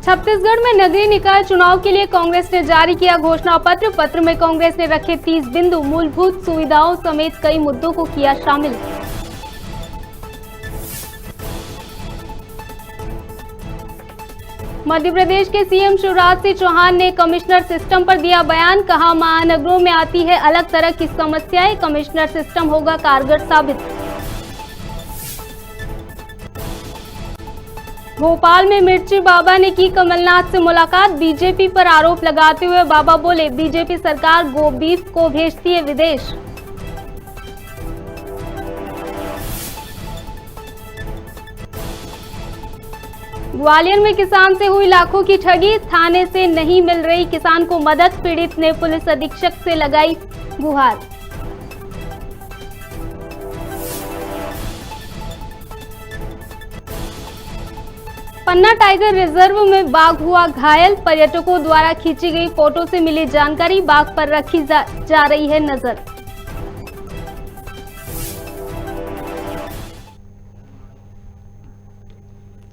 छत्तीसगढ़ में नगरीय निकाय चुनाव के लिए कांग्रेस ने जारी किया घोषणा पत्र। पत्र में कांग्रेस ने रखे 30 बिंदु, मूलभूत सुविधाओं समेत कई मुद्दों को किया शामिल। मध्य प्रदेश के सीएम शिवराज सिंह चौहान ने कमिश्नर सिस्टम पर दिया बयान। कहा, महानगरों में आती है अलग तरह की समस्याएं, कमिश्नर सिस्टम होगा कारगर साबित। भोपाल में मिर्ची बाबा ने की कमलनाथ से मुलाकात। बीजेपी पर आरोप लगाते हुए बाबा बोले, बीजेपी सरकार गो बीफ को भेजती है विदेश। ग्वालियर में किसान से हुई लाखों की ठगी, थाने से नहीं मिल रही किसान को मदद। पीड़ित ने पुलिस अधीक्षक से लगाई गुहार। पन्ना टाइगर रिजर्व में बाघ हुआ घायल। पर्यटकों द्वारा खींची गई फोटो से मिली जानकारी, बाघ पर रखी जा रही है नजर।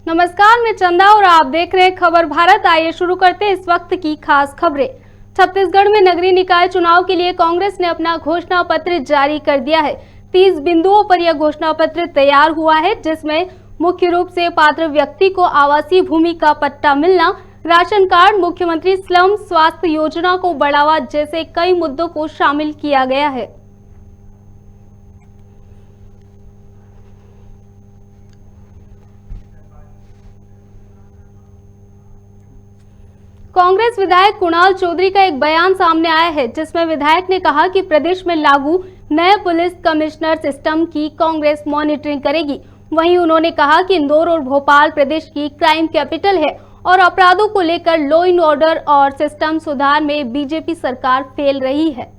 नमस्कार, मैं चंदा और आप देख रहे हैं खबर भारत। आइए शुरू करते हैं इस वक्त की खास खबरें। छत्तीसगढ़ में नगरीय निकाय चुनाव के लिए कांग्रेस ने अपना घोषणा पत्र जारी कर दिया है। 30 बिंदुओं पर यह घोषणा पत्र तैयार हुआ है, जिसमें मुख्य रूप से पात्र व्यक्ति को आवासीय भूमि का पट्टा मिलना, राशन कार्ड, मुख्यमंत्री स्लम स्वास्थ्य योजना को बढ़ावा जैसे कई मुद्दों को शामिल किया गया है। कांग्रेस विधायक कुणाल चौधरी का एक बयान सामने आया है, जिसमें विधायक ने कहा कि प्रदेश में लागू नए पुलिस कमिश्नर सिस्टम की कांग्रेस मॉनिटरिंग करेगी। वहीं उन्होंने कहा कि इंदौर और भोपाल प्रदेश की क्राइम कैपिटल है और अपराधों को लेकर लॉ एंड ऑर्डर और सिस्टम सुधार में बीजेपी सरकार फेल रही है।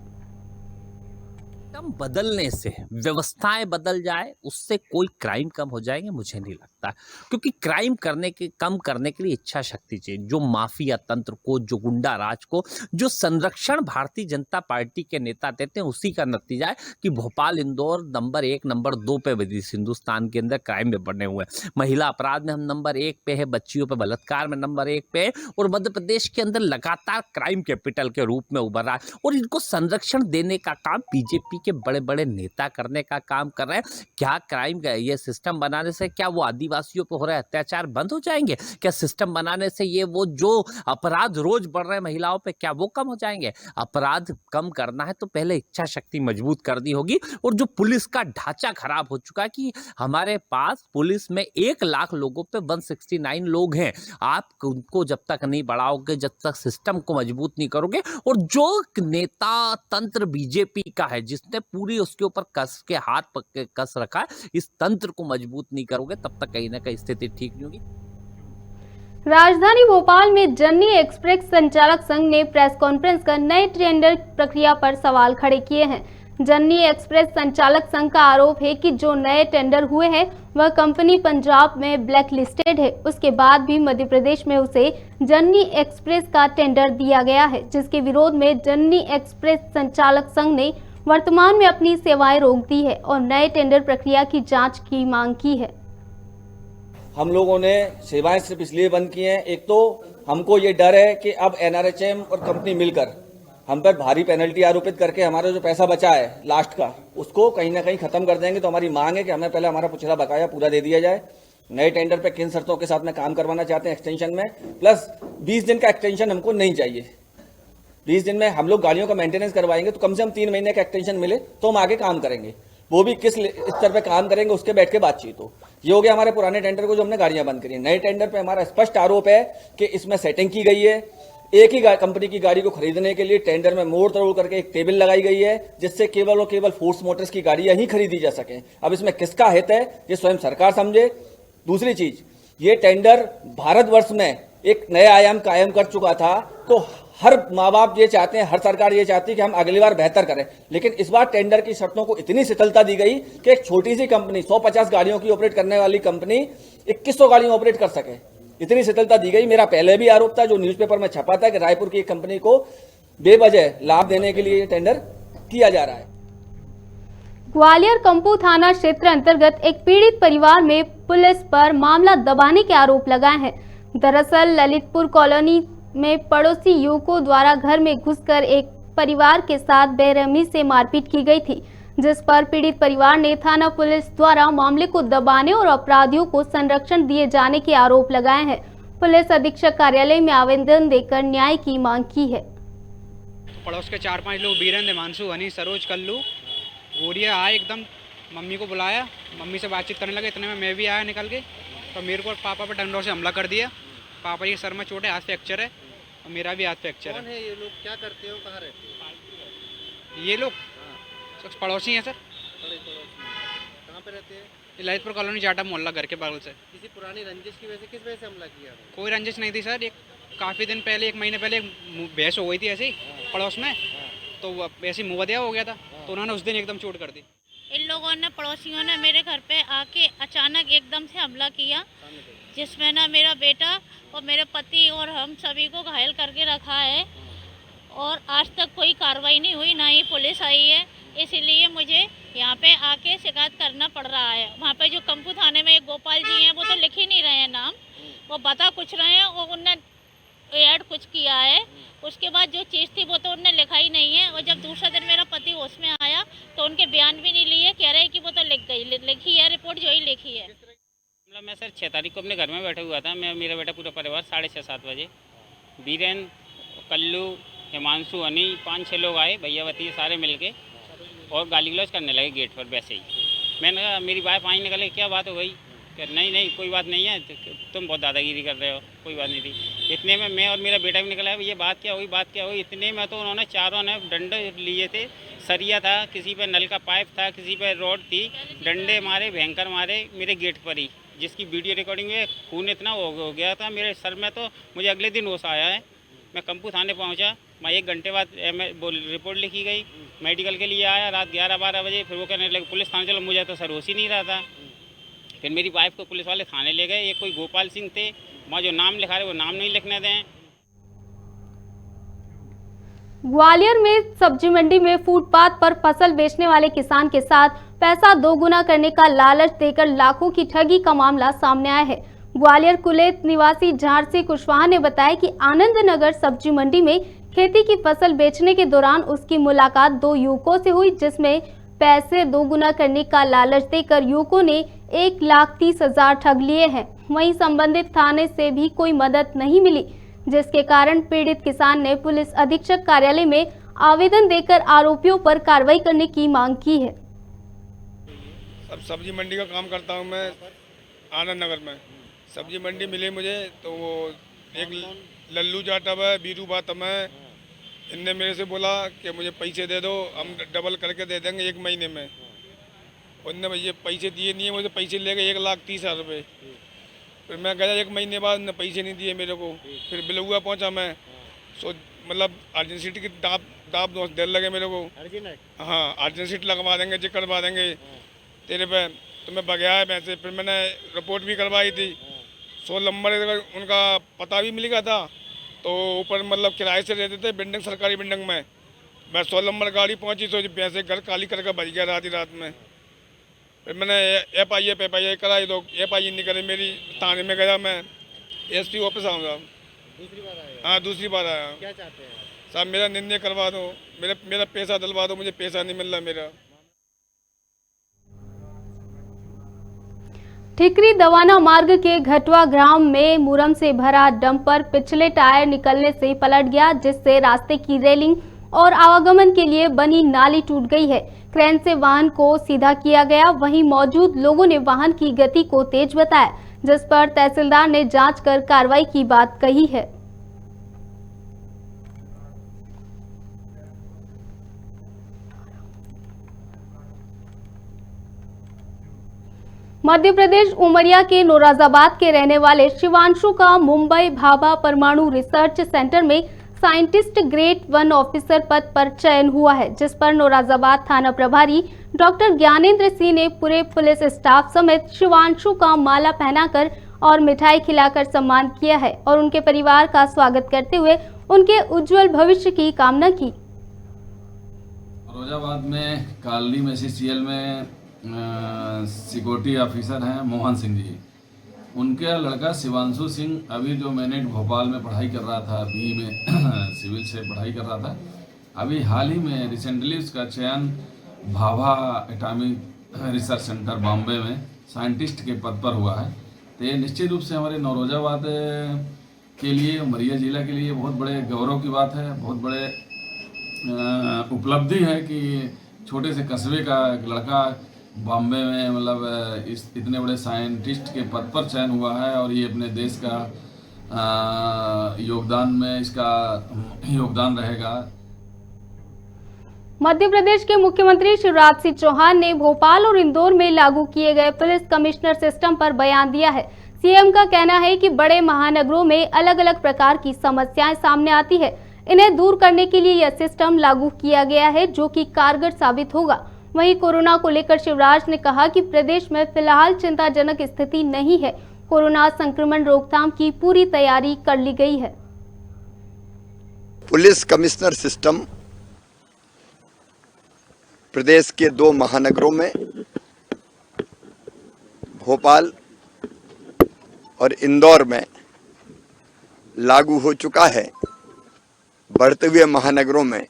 बदलने से व्यवस्थाएं बदल जाए, उससे कोई क्राइम कम हो जाएंगे, मुझे नहीं लगता। क्योंकि क्राइम कम करने के लिए इच्छा शक्ति चाहिए। जो माफिया तंत्र को, जो गुंडा राज को, जो संरक्षण भारतीय जनता पार्टी के नेता देते हैं, उसी का नतीजा है कि भोपाल इंदौर नंबर 1 नंबर 2 पे हिंदुस्तान के अंदर क्राइम में बने हुए हैं। महिला अपराध में हम नंबर 1 पे है, बच्चियों पे बलात्कार में नंबर 1 पे है, और मध्य प्रदेश के अंदर लगातार क्राइम कैपिटल के रूप में उभर रहा है। और इनको संरक्षण देने का काम बीजेपी के बड़े बड़े नेता करने का काम कर रहे हैं। क्या क्राइम का ये सिस्टम बनाने से क्या वो आदिवासियों पर हो रहे अत्याचार बंद हो जाएंगे? क्या सिस्टम बनाने से ये वो जो अपराध रोज बढ़ रहे हैं महिलाओं पे, क्या वो कम हो जाएंगे? अपराध कम करना है तो पहले इच्छा शक्ति मजबूत करनी होगी। और जो पुलिस का ढांचा खराब हो चुका है कि हमारे पास पुलिस में 1 लाख लोगों पे 169 लोग हैं। आप उनको जब तक नहीं बढ़ाओगे, जब तक सिस्टम को मजबूत नहीं करोगे, और जो नेता तंत्र बीजेपी का है, जिसने पूरी उसके ऊपर कस के हाथ पक्के कस रखा है, इस तंत्र को मजबूत नहीं करोगे तब तक कहीं ना कहीं स्थिति ठीक नहीं होगी। राजधानी भोपाल में जननी एक्सप्रेस संचालक संघ ने प्रेस कॉन्फ्रेंस कर नए टेंडर प्रक्रिया पर सवाल खड़े किए हैं। जननी एक्सप्रेस संचालक संघ का आरोप है कि जो नए टेंडर हुए हैं वह कंपनी पंजाब में ब्लैक लिस्टेड है। उसके बाद भी मध्य प्रदेश में उसे जननी एक्सप्रेस का टेंडर दिया गया है, जिसके विरोध में जननी एक्सप्रेस संचालक संघ ने वर्तमान में अपनी सेवाएं रोक दी है और नए टेंडर प्रक्रिया की जांच की मांग की है। हम लोगों ने सेवाएं सिर्फ इसलिए बंद की हैं, एक तो हमको ये डर है कि अब एनआरएचएम और कंपनी मिलकर हम पर भारी पेनल्टी आरोपित करके हमारा जो पैसा बचा है लास्ट का, उसको कहीं ना कहीं खत्म कर देंगे। तो हमारी मांग है कि हमें पहले हमारा पिछला बकाया पूरा दे दिया जाए। नए टेंडर पे किन शर्तों के साथ में काम करवाना चाहते हैं एक्सटेंशन में, प्लस 20 दिन का एक्सटेंशन हमको नहीं चाहिए। 20 दिन में हम लोग गाड़ियों का मेंटेनेंस करवाएंगे तो कम से कम 3 महीने का एक्सटेंशन मिले तो हम आगे काम करेंगे। वो भी किस स्तर पे काम करेंगे उसके बैठ के बातचीत हो। ये हो गया हमारे पुराने टेंडर को जो हमने गाड़ियां बंद करी। नए टेंडर पे हमारा स्पष्ट आरोप है कि इसमें सेटिंग की गई है। एक ही कंपनी की गाड़ी को खरीदने के लिए टेंडर में मोड़ तोड़ करके एक टेबल लगाई गई है, जिससे केवल और केवल फोर्स मोटर्स की गाड़ियां ही खरीदी जा सके। अब इसमें किसका हित है ये स्वयं सरकार समझे। दूसरी चीज, ये टेंडर भारतवर्ष में एक नया आयाम कायम कर चुका था, तो हर माँ बाप ये चाहते हैं, हर सरकार ये चाहती है कि हम अगली बार बेहतर करें। लेकिन इस बार टेंडर की शर्तों को इतनी शिथिलता दी गई कि एक छोटी सी कंपनी 150 गाड़ियों की ऑपरेट करने वाली कंपनी 2100 गाड़ियां ऑपरेट कर सके, इतनी शिथिलता दी गई। मेरा पहले भी आरोप था, जो न्यूज़पेपर में छपा था, कि रायपुर की एक कंपनी को बेवजह लाभ देने के लिए टेंडर किया जा रहा है। ग्वालियर कंपू थाना क्षेत्र अंतर्गत एक पीड़ित परिवार में पुलिस पर मामला दबाने के आरोप लगाए हैं। दरअसल ललितपुर कॉलोनी में पड़ोसी युवकों द्वारा घर में घुसकर एक परिवार के साथ बेरहमी से मारपीट की गई थी, जिस पर पीड़ित परिवार ने थाना पुलिस द्वारा मामले को दबाने और अपराधियों को संरक्षण दिए जाने के आरोप लगाए हैं। पुलिस अधीक्षक कार्यालय में आवेदन देकर न्याय की मांग की है। पड़ोस के 4-5 लोग बीरेंद्र, हिमांशु, हनी, सरोज, कल्लू, गोरिया आए, एकदम मम्मी को बुलाया, मम्मी से बातचीत करने लगे। इतने में मैं भी आया निकल के, तो मेरे को पापा पे डंडों से हमला कर दिया। पापा जी सर में चोट है, हाथ फ्रैक्चर है और मेरा भी हाथ फ्रैक्चर है। कौन है ये लोग, क्या करते हो, कहाँ रहते हो? ये लोग पड़ोसी हैं सर। कहाँ पे रहते हैं? ये ललितपुर कॉलोनी, जाटा मोहल्ला, घर के बगल से। किसी पुरानी रंजिश की वजह से, किस वजह से हमला किया? कोई रंजिश नहीं थी सर। एक काफ़ी दिन पहले, 1 महीने पहले बहस हो गई थी ऐसे ही पड़ोस में, तो ऐसे ही मुवदिया हो गया था, तो उन्होंने उस दिन एकदम चोट कर दी। इन लोगों ने, पड़ोसियों ने मेरे घर पे आके अचानक एकदम से हमला किया, जिसमें ना मेरा बेटा और मेरे पति और हम सभी को घायल करके रखा है और आज तक कोई कार्रवाई नहीं हुई, ना ही पुलिस आई है। इसीलिए मुझे यहाँ पे आके शिकायत करना पड़ रहा है। वहाँ पे जो कंपू थाने में एक गोपाल जी हैं, वो तो लिख ही नहीं रहे हैं नाम, वो बता कुछ रहे हैं और उनने ऐड कुछ किया है। उसके बाद जो चीज़ थी वो तो उनने लिखा ही नहीं है। और जब दूसरा दिन मेरा पति होश में आया तो उनके बयान भी नहीं लिए, कह रहे हैं कि वो तो लिखी है रिपोर्ट, जो ही लिखी है। मतलब मैं सर 6 तारीख को अपने घर में बैठा हुआ था, मैं, मेरा बेटा, पूरा परिवार 6:30-7 बजे। बीरेन, कल्लू, हिमांशु, हनी, 5-6 लोग आए, भैया भतीजे सारे मिलके, और गाली गलौज करने लगे गेट पर वैसे ही। मैंने कहा, मेरी वाइफ आई, निकले, क्या बात हो गई? नहीं कोई बात नहीं है, तुम बहुत दादागिरी कर रहे हो, कोई बात नहीं थी। इतने में मैं और मेरा बेटा भी निकला, ये बात क्या हुई। इतने में तो उन्होंने चारों ने डंडे लिए थे, सरिया था, किसी पे नल का पाइप था, किसी पे रॉड थी, डंडे मारे, भयंकर मारे मेरे गेट पर ही, जिसकी वीडियो रिकॉर्डिंग में खून इतना हो गया था मेरे सर में, तो मुझे अगले दिन होश आया है। मैं कंपू थाने पहुंचा, मैं 1 घंटे बाद रिपोर्ट लिखी गई, मेडिकल के लिए आया रात 11-12 बजे। फिर वो कहने लगे पुलिस थाने चलो, मुझे तो सर होश ही नहीं रहा था। फिर मेरी वाइफ को पुलिस वाले थाने ले गए। ये कोई गोपाल सिंह थे, वहाँ जो नाम लिखा रहे वो नाम नहीं लिखने दें। ग्वालियर में सब्जी मंडी में फुटपाथ पर फसल बेचने वाले किसान के साथ पैसा दोगुना करने का लालच देकर लाखों की ठगी का मामला सामने आया है। ग्वालियर कुलेत निवासी झारसी कुशवाहा ने बताया कि आनंद नगर सब्जी मंडी में खेती की फसल बेचने के दौरान उसकी मुलाकात 2 युवकों से हुई, जिसमें पैसे दोगुना करने का लालच देकर युवकों ने 1,30,000 ठग लिए हैं। वहीं संबंधित थाने से भी कोई मदद नहीं मिली, जिसके कारण पीड़ित किसान ने पुलिस अधीक्षक कार्यालय में आवेदन देकर आरोपियों पर कार्रवाई करने की मांग की है। अब सब्जी मंडी का काम करता हूं मैं आनंद नगर में। सब्जी मंडी मिली मुझे, तो वो एक लल्लू जाटव है, बीरू बातम है, इनने मेरे से बोला कि मुझे पैसे दे दो, हम डबल करके दे देंगे 1 महीने में। उनने ये पैसे दिए नहीं है, मुझे पैसे ले गए 1,30,000 रुपये। फिर मैं गया 1 महीने बाद, उन्होंने पैसे नहीं दिए मेरे को। फिर बिलुआ पहुंचा मैं, मतलब अर्जेंट की दाब देने लगे मेरे को। हाँ, अर्जेंट लगवा देंगे, चेक करवा देंगे तेरे पे, तो मैं बगया है वैसे। फिर मैंने रिपोर्ट भी करवाई थी, 16 नंबर उनका पता भी मिल गया था। तो ऊपर मतलब किराए से रहते थे बिल्डिंग, सरकारी बिल्डिंग में। मैं 16 नंबर गाड़ी पहुंची तो पैसे घर खाली करके भज गया रात ही रात में। फिर मैंने FIA कराई, तो FIA नहीं करी मेरी। थाने में गया मैं, SP ऑफिस आऊँगा। दूसरी बार आया? हाँ, दूसरी बार आया। क्या चाहते हैं साहब? मेरा निर्णय करवा दो, मेरा पैसा दिलवा दो, मुझे पैसा नहीं मिल रहा मेरा। ठिकरी दवाना मार्ग के घटवा ग्राम में मुरम से भरा डंपर पिछले टायर निकलने से पलट गया, जिससे रास्ते की रेलिंग और आवागमन के लिए बनी नाली टूट गई है। क्रेन से वाहन को सीधा किया गया। वहीं मौजूद लोगों ने वाहन की गति को तेज बताया, जिस पर तहसीलदार ने जांच कर कार्रवाई की बात कही है। मध्य प्रदेश उमरिया के नौरोजाबाद के रहने वाले शिवांशु का मुंबई भाभा परमाणु रिसर्च सेंटर में साइंटिस्ट ग्रेड 1 ऑफिसर पद पर चयन हुआ है, जिस पर नौरोजाबाद थाना प्रभारी डॉक्टर ज्ञानेंद्र सिंह ने पूरे पुलिस स्टाफ समेत शिवांशु का माला पहनाकर और मिठाई खिलाकर सम्मान किया है और उनके परिवार का स्वागत करते हुए उनके उज्जवल भविष्य की कामना की। नौरोजाबाद में कॉलोनी में CCL में सिक्योरिटी ऑफिसर हैं मोहन सिंह जी। उनका लड़का शिवांशु सिंह अभी जो मैनेट भोपाल में पढ़ाई कर रहा था, BE में सिविल से पढ़ाई कर रहा था, अभी हाल ही में रिसेंटली उसका चयन Bhabha atomic research centre Bombay में साइंटिस्ट के पद पर हुआ है। तो ये निश्चित रूप से हमारे नौरोजाबाद के लिए, उमरिया जिला के लिए बहुत बड़े गौरव की बात है, बहुत बड़े उपलब्धि है कि छोटे से कस्बे का एक लड़का बॉम्बे में मतलब इस इतने बड़े साइंटिस्ट के पद पर चयन हुआ है और ये अपने देश का योगदान में इसका योगदान रहेगा। मध्य प्रदेश के मुख्यमंत्री शिवराज सिंह चौहान ने भोपाल और इंदौर में लागू किए गए पुलिस कमिश्नर सिस्टम पर बयान दिया है। सीएम का कहना है कि बड़े महानगरों में अलग अलग प्रकार की समस्याएं सामने आती है, इन्हें दूर करने के लिए यह सिस्टम लागू किया गया है जो कि कारगर साबित होगा। वहीं कोरोना को लेकर शिवराज ने कहा कि प्रदेश में फिलहाल चिंताजनक स्थिति नहीं है, कोरोना संक्रमण रोकथाम की पूरी तैयारी कर ली गई है। पुलिस कमिश्नर सिस्टम प्रदेश के 2 महानगरों में भोपाल और इंदौर में लागू हो चुका है। बढ़ते हुए महानगरों में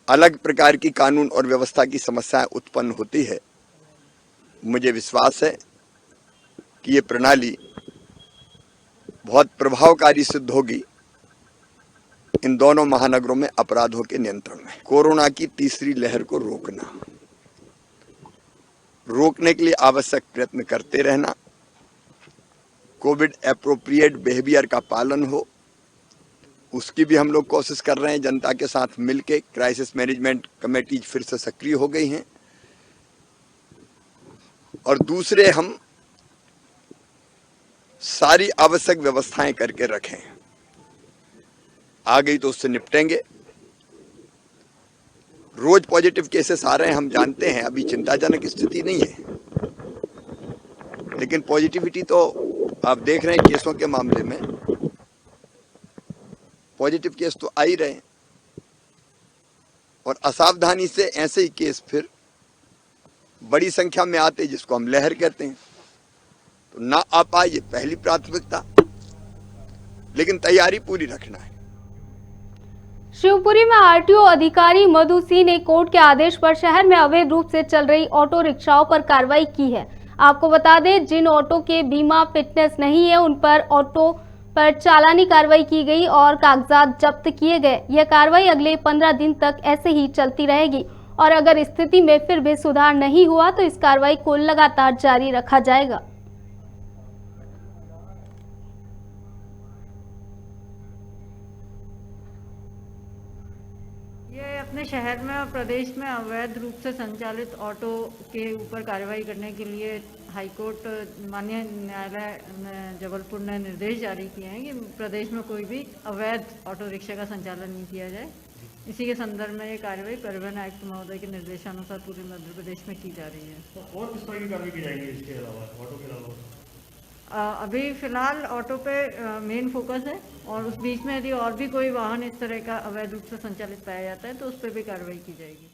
अलग प्रकार की कानून और व्यवस्था की समस्याएं उत्पन्न होती है। मुझे विश्वास है कि ये प्रणाली बहुत प्रभावकारी सिद्ध होगी इन दोनों महानगरों में अपराधों के नियंत्रण में। कोरोना की तीसरी लहर को रोकने के लिए आवश्यक प्रयत्न करते रहना, कोविड एप्रोप्रिएट बिहेवियर का पालन हो, उसकी भी हम लोग कोशिश कर रहे हैं। जनता के साथ मिलके क्राइसिस मैनेजमेंट कमेटी फिर से सक्रिय हो गई हैं और दूसरे हम सारी आवश्यक व्यवस्थाएं करके रखें। आ गई तो उससे निपटेंगे। रोज पॉजिटिव केसेस आ रहे हैं, हम जानते हैं, अभी चिंताजनक स्थिति नहीं है, लेकिन पॉजिटिविटी तो आप देख रहे हैं केसों के मामले में पॉजिटिव केस तो आ ही रहे हैं और असावधानी से ऐसे ही केस फिर बड़ी संख्या में आते जिसको हम लहर कहते हैं, तो ना आ पाए ये पहली प्राथमिकता, लेकिन तैयारी पूरी रखना है। शिवपुरी में आरटीओ अधिकारी मधु सिंह ने कोर्ट के आदेश पर शहर में अवैध रूप से चल रही ऑटो रिक्शाओं पर कार्रवाई की है। आपको बता दें, जिन ऑटो के बीमा फिटनेस नहीं है उन पर ऑटो पर चालानी कार्रवाई की गई और कागजात जब्त किए गए। यह कार्रवाई अगले 15 दिन तक ऐसे ही चलती रहेगी और अगर स्थिति में फिर भी सुधार नहीं हुआ तो इस कार्रवाई को लगातार जारी रखा जाएगा। ये अपने शहर में और प्रदेश में अवैध रूप से संचालित ऑटो के ऊपर कार्रवाई करने के लिए हाईकोर्ट माननीय न्यायालय जबलपुर ने निर्देश जारी किए हैं कि प्रदेश में कोई भी अवैध ऑटो रिक्शा का संचालन नहीं किया जाए। इसी के संदर्भ में ये कार्रवाई परिवहन आयुक्त महोदय के निर्देशानुसार पूरे मध्य प्रदेश में की जा रही है। तो और किस तरह की कार्रवाई की जाएगी इसके अलावा, ऑटो के अलावा? अभी फिलहाल ऑटो पे मेन फोकस है और उस बीच में यदि और भी कोई वाहन इस तरह का अवैध रूप से संचालित पाया जाता है तो उस पर भी कार्रवाई की जाएगी।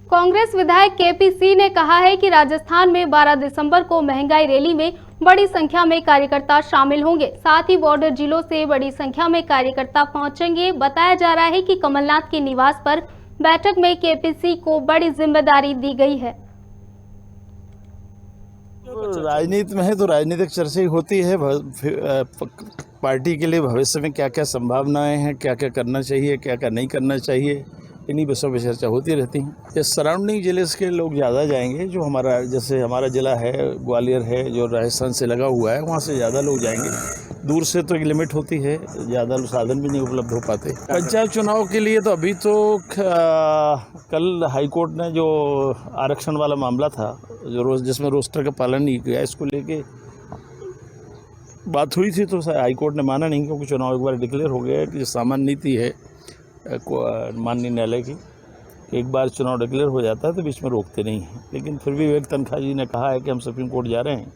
कांग्रेस विधायक केपी सिंह ने कहा है कि राजस्थान में 12 दिसंबर को महंगाई रैली में बड़ी संख्या में कार्यकर्ता शामिल होंगे। साथ ही बॉर्डर जिलों से बड़ी संख्या में कार्यकर्ता पहुंचेंगे। बताया जा रहा है कि कमलनाथ के निवास पर बैठक में केपी सिंह को बड़ी जिम्मेदारी दी गई है। राजनीति में है तो राजनीतिक चर्चा होती है, पार्टी के लिए भविष्य में क्या क्या संभावनाएं हैं, क्या क्या करना चाहिए, क्या क्या नहीं करना चाहिए, इन्हीं विषयों पर चर्चा होती रहती है। ये सराउंडिंग जिले के लोग ज़्यादा जाएंगे, जो हमारा जैसे हमारा ज़िला है ग्वालियर है जो राजस्थान से लगा हुआ है, वहाँ से ज़्यादा लोग जाएंगे। दूर से तो एक लिमिट होती है, ज़्यादा साधन भी नहीं उपलब्ध हो पाते। पंचायत चुनाव के लिए तो अभी तो कल हाईकोर्ट ने जो आरक्षण वाला मामला था जो जिसमें रोस्टर का पालन नहीं किया, इसको लेके बात हुई थी तो हाईकोर्ट ने माना नहीं, क्योंकि चुनाव एक बार डिक्लेयर हो गया है कि सामान्य नीति है माननीय न्यायालय की, एक बार चुनाव डिक्लेयर हो जाता है तो बीच में रोकते नहीं हैं। लेकिन फिर भी विवेक तनखा जी ने कहा है कि हम सुप्रीम कोर्ट जा रहे हैं,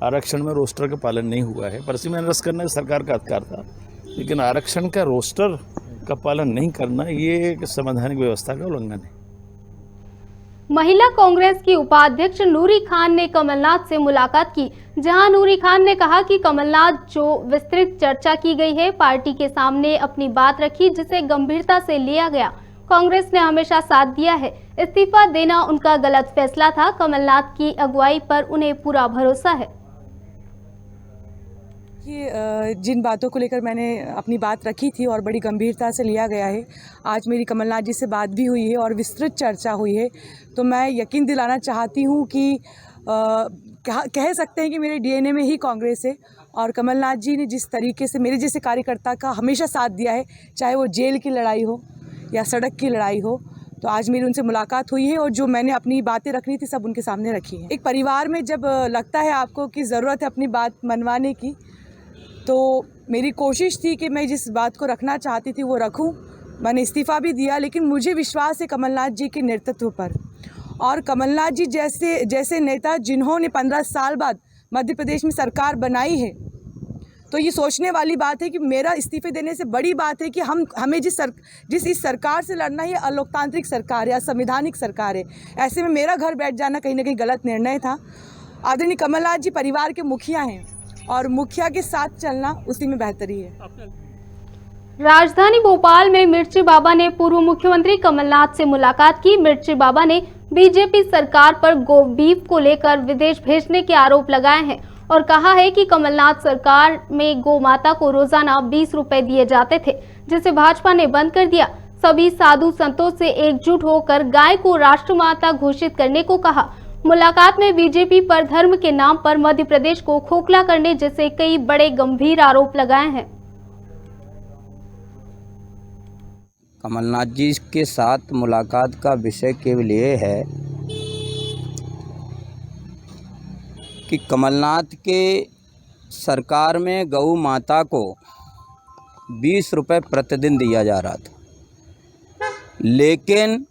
आरक्षण में रोस्टर का पालन नहीं हुआ है। पर्ची में निरस्त करना सरकार का अधिकार था, लेकिन आरक्षण का रोस्टर का पालन नहीं करना ये एक संवैधानिक व्यवस्था का उल्लंघन है। महिला कांग्रेस की उपाध्यक्ष नूरी खान ने कमलनाथ से मुलाकात की, जहां नूरी खान ने कहा कि कमलनाथ जो विस्तृत चर्चा की गई है, पार्टी के सामने अपनी बात रखी जिसे गंभीरता से लिया गया। कांग्रेस ने हमेशा साथ दिया है, इस्तीफा देना उनका गलत फैसला था। कमलनाथ की अगुवाई पर उन्हें पूरा भरोसा है। कि जिन बातों को लेकर मैंने अपनी बात रखी थी और बड़ी गंभीरता से लिया गया है, आज मेरी कमलनाथ जी से बात भी हुई है और विस्तृत चर्चा हुई है, तो मैं यकीन दिलाना चाहती हूँ कि कह सकते हैं कि मेरे डीएनए में ही कांग्रेस है। और कमलनाथ जी ने जिस तरीके से मेरे जैसे कार्यकर्ता का हमेशा साथ दिया है, चाहे वो जेल की लड़ाई हो या सड़क की लड़ाई हो, तो आज मेरी उनसे मुलाकात हुई है और जो मैंने अपनी बातें रखनी थी सब उनके सामने रखी है। एक परिवार में जब लगता है आपको कि ज़रूरत है अपनी बात मनवाने की, तो मेरी कोशिश थी कि मैं जिस बात को रखना चाहती थी वो रखूं। मैंने इस्तीफ़ा भी दिया, लेकिन मुझे विश्वास है कमलनाथ जी के नेतृत्व पर। और कमलनाथ जी जैसे नेता जिन्होंने 15 साल बाद मध्य प्रदेश में सरकार बनाई है, तो ये सोचने वाली बात है कि मेरा इस्तीफे देने से बड़ी बात है कि हमें जिस इस सरकार से लड़ना है, अलोकतांत्रिक सरकार है, असंवैधानिक सरकार है। ऐसे में मेरा घर बैठ जाना कहीं ना कहीं गलत निर्णय था। आदरणीय कमलनाथ जी परिवार के मुखिया हैं और मुखिया के साथ चलना उसी में बेहतरी है। राजधानी भोपाल में मिर्ची बाबा ने पूर्व मुख्यमंत्री कमलनाथ से मुलाकात की। मिर्ची बाबा ने बीजेपी सरकार पर गो बीफ को लेकर विदेश भेजने के आरोप लगाए हैं और कहा है कि कमलनाथ सरकार में गौ माता को रोजाना 20 रुपए दिए जाते थे, जिसे भाजपा ने बंद कर दिया। सभी साधु संतों से एकजुट होकर गाय को राष्ट्रमाता घोषित करने को कहा। मुलाकात में बीजेपी पर धर्म के नाम पर मध्य प्रदेश को खोखला करने जैसे कई बड़े गंभीर आरोप लगाए हैं। कमलनाथ जी के साथ मुलाकात का विषय केवल ये है कि कमलनाथ के सरकार में गौ माता को 20 रुपए प्रतिदिन दिया जा रहा था, लेकिन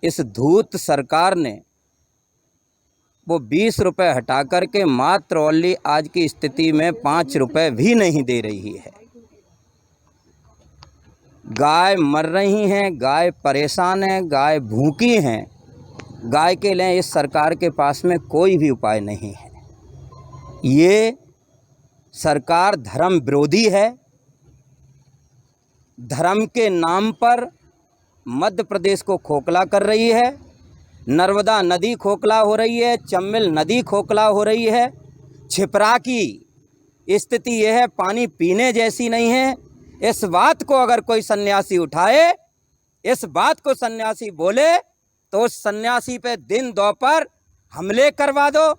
इस धूर्त सरकार ने वो 20 रुपए हटा करके मात्र ओनली आज की स्थिति में 5 रुपए भी नहीं दे रही है। गाय मर रही हैं, गाय परेशान है, गाय भूखी हैं। गाय के लिए इस सरकार के पास में कोई भी उपाय नहीं है। ये सरकार धर्म विरोधी है। धर्म के नाम पर मध्य प्रदेश को खोखला कर रही है। नर्मदा नदी खोखला हो रही है, चंबल नदी खोखला हो रही है। छिपरा की स्थिति यह है, पानी पीने जैसी नहीं है। इस बात को अगर कोई सन्यासी उठाए, इस बात को सन्यासी बोले, तो उस सन्यासी पे दिन दोपहर हमले करवा दो,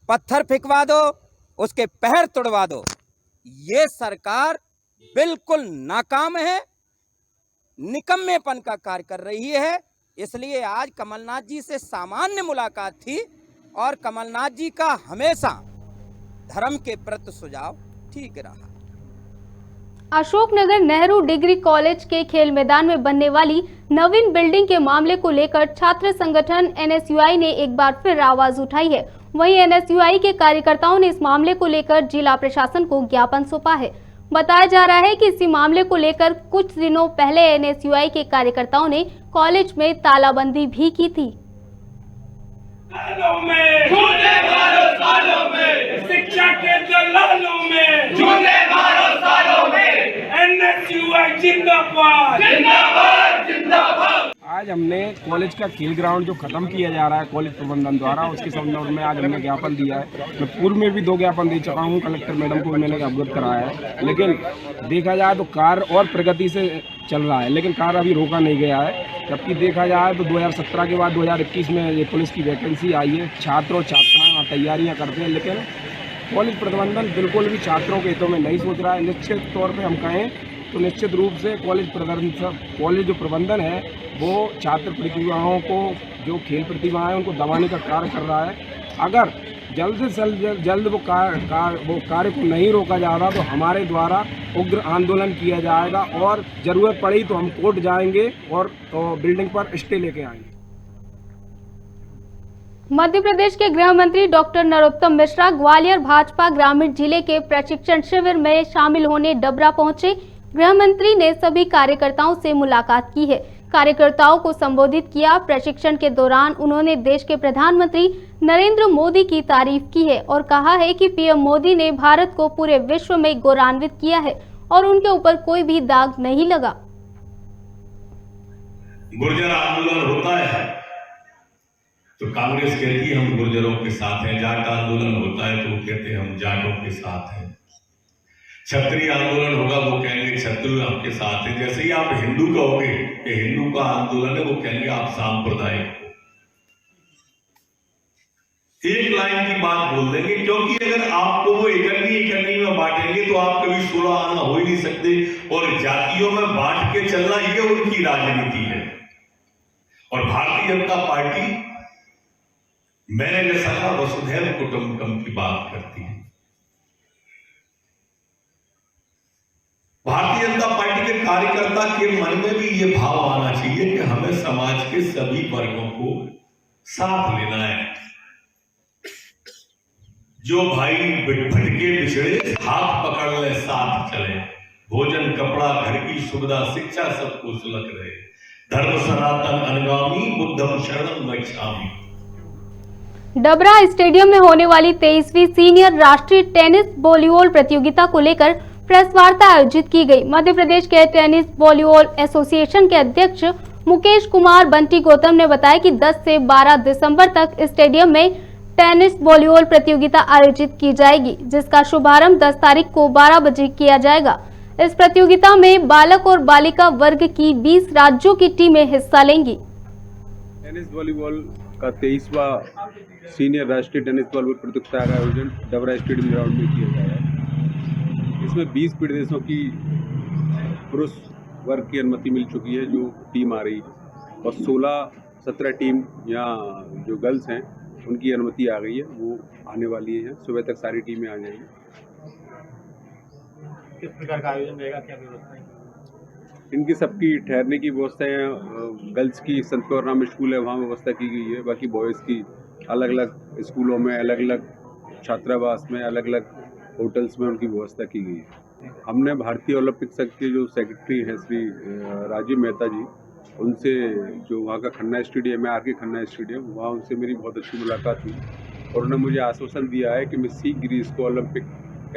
पत्थर फेंकवा दो, उसके पैर तोड़वा दो। ये सरकार बिल्कुल नाकाम है, निकम्मेपन का कार्य कर रही है। इसलिए आज कमलनाथ जी से सामान्य मुलाकात थी और कमलनाथ जी का हमेशा धर्म के प्रति सुझाव ठीक रहा। अशोकनगर नेहरू डिग्री कॉलेज के खेल मैदान में बनने वाली नवीन बिल्डिंग के मामले को लेकर छात्र संगठन एनएसयूआई ने एक बार फिर आवाज उठाई है। वहीं एनएसयूआई के कार्यकर्ताओं ने इस मामले को लेकर जिला प्रशासन को ज्ञापन सौंपा है। बताया जा रहा है कि इसी मामले को लेकर कुछ दिनों पहले एनएसयूआई के कार्यकर्ताओं ने कॉलेज में तालाबंदी भी की थी। शिक्षा के दलालों में, झूठे भरोसालों में, एनएसयूआई जिंदाबाद, जिंदाबाद, जिंदाबाद। आज हमने कॉलेज का खेल ग्राउंड जो खत्म किया जा रहा है कॉलेज प्रबंधन द्वारा, उसके संबंध में आज हमने ज्ञापन दिया है। मैं पूर्व में भी 2 ज्ञापन दे चुका हूँ, कलेक्टर मैडम को भी मैंने अवगत कराया है। लेकिन देखा जाए तो कार्य और प्रगति से चल रहा है, लेकिन कार्य अभी रोका नहीं गया है। जबकि देखा जाए तो 2017 के बाद 2021 में ये पुलिस की वैकेंसी आई है। छात्र और छात्राएँ तैयारियाँ करते हैं, लेकिन कॉलेज प्रबंधन बिल्कुल भी छात्रों के हितों में नहीं सोच रहा है। निश्चित तौर पे हम कहें तो निश्चित रूप से कॉलेज जो प्रबंधन है वो छात्र प्रतिभाओं को, जो खेल प्रतिभा है, उनको दबाने का कार्य कर रहा है। अगर जल्द से जल्द वो कार्य को नहीं रोका जा रहा तो हमारे द्वारा उग्र आंदोलन किया जाएगा और ज़रूरत पड़ी तो हम कोर्ट जाएंगे और बिल्डिंग पर स्टे लेके आएंगे। मध्य प्रदेश के गृह मंत्री डॉक्टर नरोत्तम मिश्रा ग्वालियर भाजपा ग्रामीण जिले के प्रशिक्षण शिविर में शामिल होने डबरा पहुंचे। गृह मंत्री ने सभी कार्यकर्ताओं से मुलाकात की है। कार्यकर्ताओं को संबोधित किया। प्रशिक्षण के दौरान उन्होंने देश के प्रधानमंत्री नरेंद्र मोदी की तारीफ की है और कहा है कि पीएम मोदी ने भारत को पूरे विश्व में गौरवान्वित किया है और उनके ऊपर कोई भी दाग नहीं लगा। गुर्जर आंदोलन होता है तो कांग्रेस कहती है हम गुर्जरों के साथ हैं, जाट आंदोलन होता है तो वो कहते हैं हम जाटों के साथ हैं, क्षत्रिय आंदोलन होगा वो कहेंगे क्षत्रिय आपके साथ हैं। जैसे ही आप हिंदू कहोगे कि हिंदू का आंदोलन है वो कहेंगे आप सांप्रदायिक हो। एक लाइन की बात बोल देंगे, क्योंकि अगर आपको वो इकन्नी में बांटेंगे तो आप कभी 16 आना हो ही नहीं सकते। और जातियों में बांट के चलना ये उनकी राजनीति है। और भारतीय जनता पार्टी मैंने जैसा कहा वसुधैव कुटुंबकम की बात करती है। भारतीय जनता पार्टी के कार्यकर्ता के मन में भी ये भाव आना चाहिए कि हमें समाज के सभी वर्गों को साथ लेना है। जो भाई भटके बिछड़े हाथ पकड़ ले साथ चले, भोजन कपड़ा घर की सुविधा शिक्षा सबको सुलभ रहे, धर्म सनातन अनुगामी बुद्धम शरणम गच्छामि। डबरा स्टेडियम में होने वाली 23वीं सीनियर राष्ट्रीय टेनिस वॉलीबॉल प्रतियोगिता को लेकर प्रेस वार्ता आयोजित की गई। मध्य प्रदेश के टेनिस वॉलीबॉल एसोसिएशन के अध्यक्ष मुकेश कुमार बंटी गौतम ने बताया कि 10 से 12 दिसंबर तक स्टेडियम में टेनिस वॉलीबॉल प्रतियोगिता आयोजित की जाएगी, जिसका शुभारंभ 10 तारीख को 12 बजे किया जाएगा। इस प्रतियोगिता में बालक और बालिका वर्ग की 20 राज्यों की टीमें हिस्सा लेंगी। टेनिस वॉलीबॉल का 23वां सीनियर राष्ट्रीय टेनिस वॉलीबॉल प्रतियोगिता का आयोजन डबरा स्टेडियम ग्राउंड में किया जा रहा है। इसमें 20 प्रदेशों की पुरुष वर्ग की अनुमति मिल चुकी है, जो टीम आ रही है, और 16-17 टीम यहाँ जो गर्ल्स हैं उनकी अनुमति आ गई है, वो आने वाली है। सुबह तक सारी टीमें आ जाएंगी। किस प्रकार का आयोजन रहेगा, क्या व्यवस्था है? इनकी सबकी ठहरने की व्यवस्था है। गर्ल्स की संत कौर नाम स्कूल है, वहाँ व्यवस्था की गई है। बाकी बॉयज़ की अलग अलग स्कूलों में, अलग अलग छात्रावास में, अलग अलग होटल्स में उनकी व्यवस्था की गई है। हमने भारतीय ओलंपिक संघ के जो सेक्रेटरी हैं श्री राजीव मेहता जी, उनसे जो वहाँ का खन्ना स्टेडियम है, आर के खन्ना स्टेडियम, वहाँ उनसे मेरी बहुत अच्छी मुलाकात हुई और उन्होंने मुझे आश्वासन दिया है कि मैं शीघ्र ही इसको ओलंपिक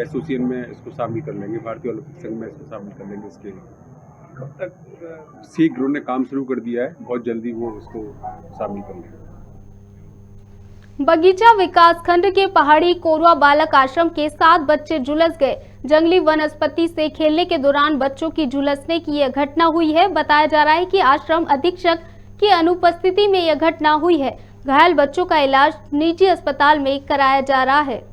एसोसिएशन में इसको शामिल कर लेंगे, भारतीय ओलंपिक संघ में इसको शामिल कर लेंगे। इसके कब तक शीघ्र उन्होंने काम शुरू कर दिया है, बहुत जल्दी वो उसको शामिल कर लेंगे। बगीचा विकासखंड के पहाड़ी कोरवा बालक आश्रम के 7 बच्चे झुलस गए। जंगली वनस्पति से खेलने के दौरान बच्चों की झुलसने की यह घटना हुई है। बताया जा रहा है कि आश्रम अधीक्षक की अनुपस्थिति में यह घटना हुई है। घायल बच्चों का इलाज निजी अस्पताल में कराया जा रहा है।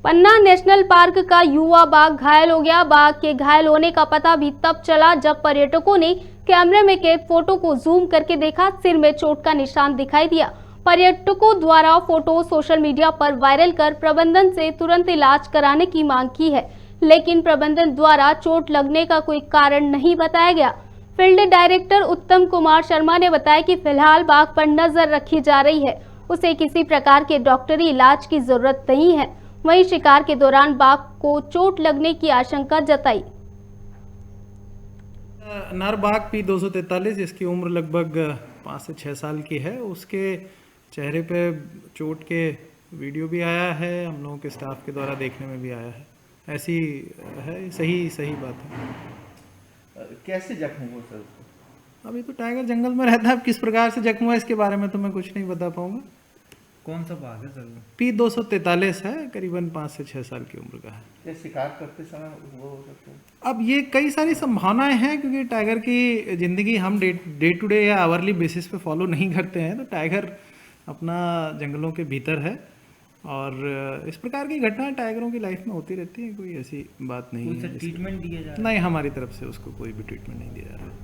पन्ना नेशनल पार्क का युवा बाघ घायल हो गया। बाघ के घायल होने का पता भी तब चला जब पर्यटकों ने कैमरे में कैद फोटो को जूम करके देखा। सिर में चोट का निशान दिखाई दिया। पर्यटकों द्वारा फोटो सोशल मीडिया पर वायरल कर प्रबंधन से तुरंत इलाज कराने की मांग की है, लेकिन प्रबंधन द्वारा चोट लगने का कोई कारण नहीं बताया गया। फील्ड डायरेक्टर उत्तम कुमार शर्मा ने बताया कि फिलहाल बाघ पर नजर रखी जा रही है, उसे किसी प्रकार के डॉक्टरी इलाज की जरूरत नहीं है। वहीं शिकार के दौरान बाघ को चोट लगने की आशंका जताई। नर बाघ P243, जिसकी उम्र लगभग 5 से 6 साल की है, उसके चेहरे पे चोट के वीडियो भी आया है, हम लोगों के स्टाफ के द्वारा देखने में भी आया है। ऐसी है, सही बात है। कैसे जख्म हुआ सर? अभी तो टाइगर जंगल में रहता है, अब किस प्रकार से जख्म हुआ इसके बारे में तो मैं कुछ नहीं बता पाऊंगा। कौन सा बाघ है सर? P243 है, करीबन 5 से 6 साल की उम्र का है। ये शिकार करते समय वो हो सकते हैं? अब ये कई सारी संभावनाएं हैं, क्योंकि टाइगर की ज़िंदगी हम डे टू डे या आवरली बेसिस पे फॉलो नहीं करते हैं। तो टाइगर अपना जंगलों के भीतर है और इस प्रकार की घटनाएं टाइगरों की लाइफ में होती रहती है, कोई ऐसी बात नहीं है। ट्रीटमेंट दिया जा रहा है? नहीं, हमारी तरफ से उसको कोई भी ट्रीटमेंट नहीं दिया जा रहा है।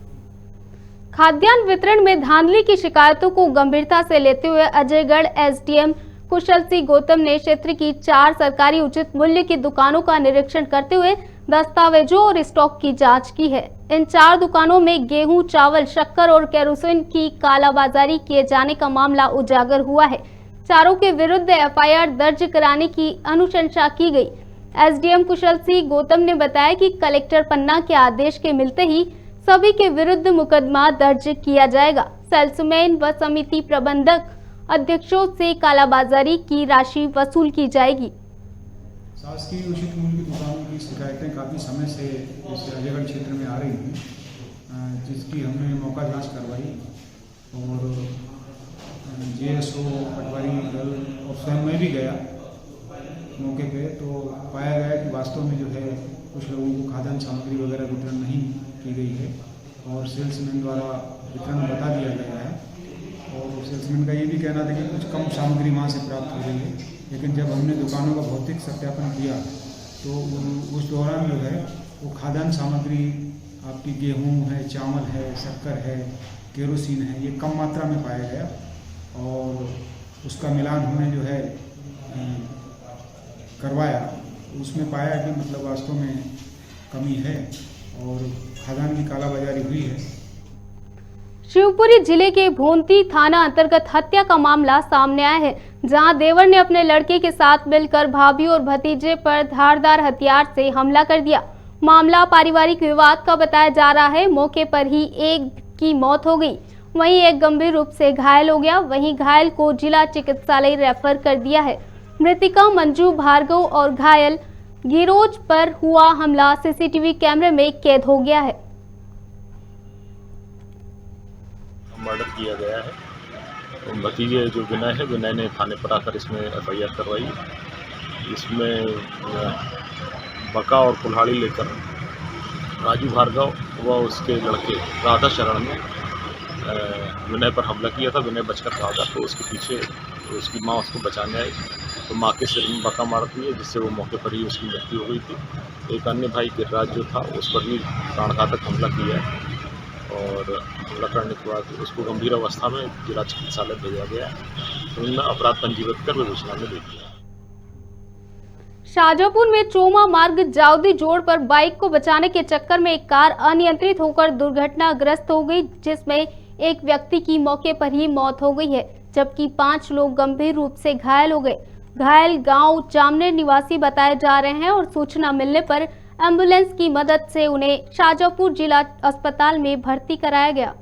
खाद्यान्न वितरण में धांधली की शिकायतों को गंभीरता से लेते हुए अजयगढ़ एसडीएम कुशल सिंह गौतम ने क्षेत्र की 4 सरकारी उचित मूल्य की दुकानों का निरीक्षण करते हुए दस्तावेजों और स्टॉक की जांच की है। इन 4 दुकानों में गेहूं, चावल, शक्कर और केरोसिन की कालाबाजारी किए जाने का मामला उजागर हुआ है। चारों के विरुद्ध एफआईआर दर्ज कराने की अनुशंसा की गई। एसडीएम कुशल सिंह गौतम ने बताया कि कलेक्टर पन्ना के आदेश के मिलते ही सभी के विरुद्ध मुकदमा दर्ज किया जाएगा। सेल्समैन व समिति प्रबंधक अध्यक्षों से कालाबाजारी की राशि वसूल की जाएगी। शासकीय उचित मूल्य की दुकानों की शिकायतें काफ़ी समय से इस अजयगढ़ क्षेत्र में आ रही हैं, जिसकी हमने मौका जांच करवाई और जेएसओ पटवारी दल और स्वयं मैं भी गया मौके पे, तो पाया गया कि वास्तव में जो है कुछ लोगों को खाद्यान्न सामग्री वगैरह वितरण नहीं की गई है और सेल्समैन द्वारा वितरण बता दिया गया है। और सेल्समैन का ये भी कहना था कि कुछ कम सामग्री वहाँ से प्राप्त हो गई है, लेकिन जब हमने दुकानों का भौतिक सत्यापन किया तो उस दौरान जो है वो खाद्यान्न सामग्री आपकी गेहूँ है, चावल है, शक्कर है, केरोसिन है, ये कम मात्रा में पाया गया और उसका मिलान हमने जो है करवाया, उसमें पाया कि मतलब वास्तव में कमी है और खाद्यान्न की कालाबाजारी हुई है। शिवपुरी जिले के भोंती थाना अंतर्गत हत्या का मामला सामने आया है, जहां देवर ने अपने लड़के के साथ मिलकर भाभी और भतीजे पर धारदार हथियार से हमला कर दिया। मामला पारिवारिक विवाद का बताया जा रहा है। मौके पर ही एक की मौत हो गई, वहीं एक गंभीर रूप से घायल हो गया। वहीं घायल को जिला चिकित्सालय रेफर कर दिया है। मृतिका मंजू भार्गव और घायल गिरोज पर हुआ हमला सीसीटीवी कैमरे में कैद हो गया है। मर्डर किया गया है। तो भतीजे जो विनय है, विनय ने थाने पर आकर इसमें एफआईआर करवाई। इसमें बका और कुल्हाड़ी लेकर राजू भार्गव व उसके लड़के राधा शरण ने विनय पर हमला किया था। विनय बचकर भागा तो उसके पीछे उसकी माँ उसको बचाने आई तो माँ के सिर में बका मार दी है, जिससे वो मौके पर ही उसकी मृत्यु हो गई थी। एक अन्य भाई गिरिराज जो था उस पर भी प्राणघातक हमला किया है और हमला करने के बाद उसको गंभीर अवस्था में जिला चिकित्सालय भेजा गया। तो उनमें अपराध पंजीबद्ध कर विवेचना में दे दिया। शाजापुर में चोमा मार्ग जावदी जोड़ पर बाइक को बचाने के चक्कर में एक कार अनियंत्रित होकर दुर्घटनाग्रस्त हो गई, जिसमें एक व्यक्ति की मौके पर ही मौत हो गई है, जबकि 5 लोग गंभीर रूप से घायल हो गए। घायल गांव जामनेर निवासी बताए जा रहे हैं और सूचना मिलने पर एम्बुलेंस की मदद से उन्हें शाजापुर जिला अस्पताल में भर्ती कराया गया।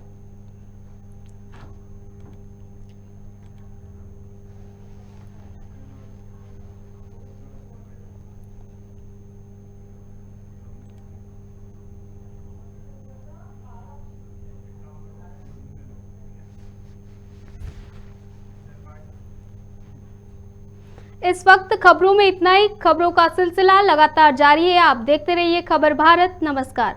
इस वक्त खबरों में इतना ही। खबरों का सिलसिला लगातार जारी है। आप देखते रहिए खबर भारत। नमस्कार।